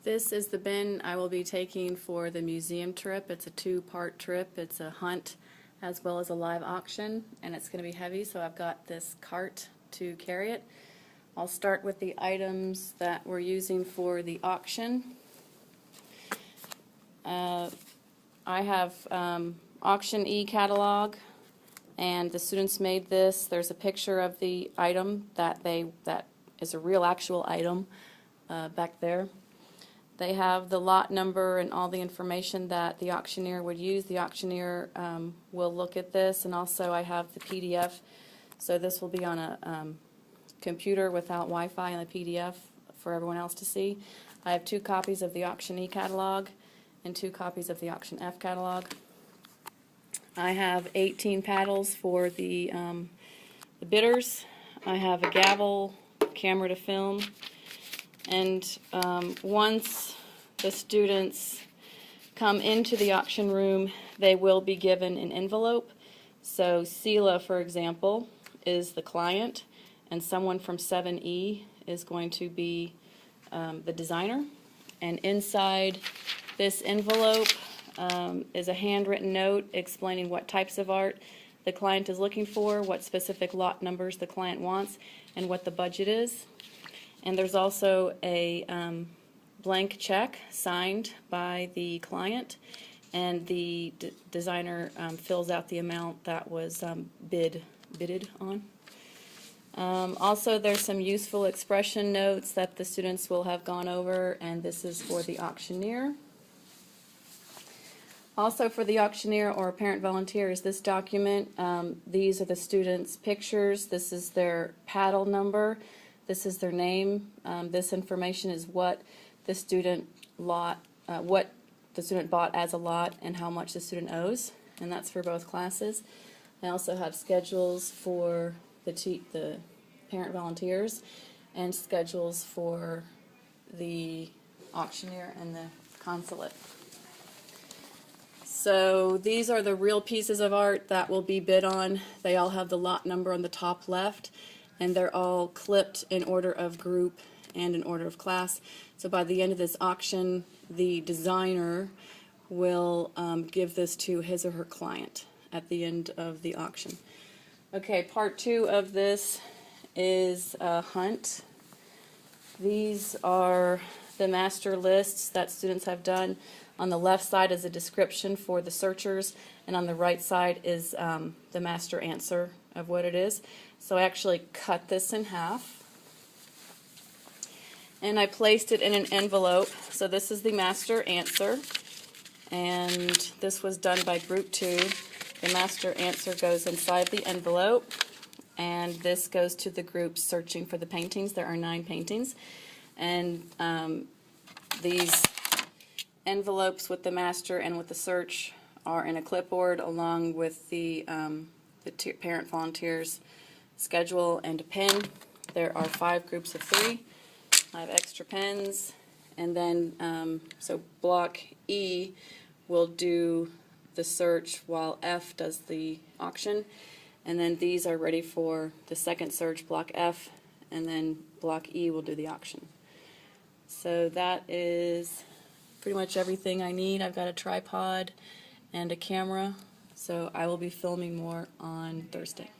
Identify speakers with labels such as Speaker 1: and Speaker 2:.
Speaker 1: This is the bin I will be taking for the museum trip. It's a two-part trip. It's a hunt as well as a live auction, and it's going to be heavy, so I've got this cart to carry it. I'll start with the items that we're using for the auction. I have auction e-catalog, and the students made this. There's a picture of the item that is a real actual item back there. They have the lot number and all the information that the auctioneer would use. The auctioneer will look at this, and also I have the PDF. So this will be on a computer without Wi-Fi and the PDF for everyone else to see. I have 2 copies of the auction e-catalog and 2 copies of the auction F catalog. I have 18 paddles for the bidders. I have a gavel, camera to film. And once the students come into the auction room, they will be given an envelope. So Sela, for example, is the client, and someone from 7E is going to be the designer. And inside this envelope is a handwritten note explaining what types of art the client is looking for, what specific lot numbers the client wants, and what the budget is. And there's also a blank check signed by the client, and the designer fills out the amount that was bidded on. Also, there's some useful expression notes that the students will have gone over, and this is for the auctioneer. Also for the auctioneer or parent volunteer is this document. These are the students' pictures. This is their paddle number. This is their name. This information is what the student bought as a lot and how much the student owes, and that's for both classes. I also have schedules for the parent volunteers and schedules for the auctioneer and the consulate. So these are the real pieces of art that will be bid on. They all have the lot number on the top left, and they're all clipped in order of group and in order of class. So by the end of this auction, the designer will give this to his or her client at the end of the auction. Okay, part 2 of this is a hunt. These are the master lists that students have done. On the left side is a description for the searchers, and on the right side is the master answer of what it is. So I actually cut this in half, and I placed it in an envelope. So this is the master answer, and this was done by group 2. The master answer goes inside the envelope, and this goes to the group searching for the paintings. There are 9 paintings, and these envelopes with the master and with the search are in a clipboard, along with the parent volunteers schedule and a pen. There are 5 groups of 3. I have extra pens, and then so block E will do the search while F does the auction, and then these are ready for the second search, block F, and then block E will do the auction. So that is pretty much everything I need. I've got a tripod and a camera, so I will be filming more on Thursday.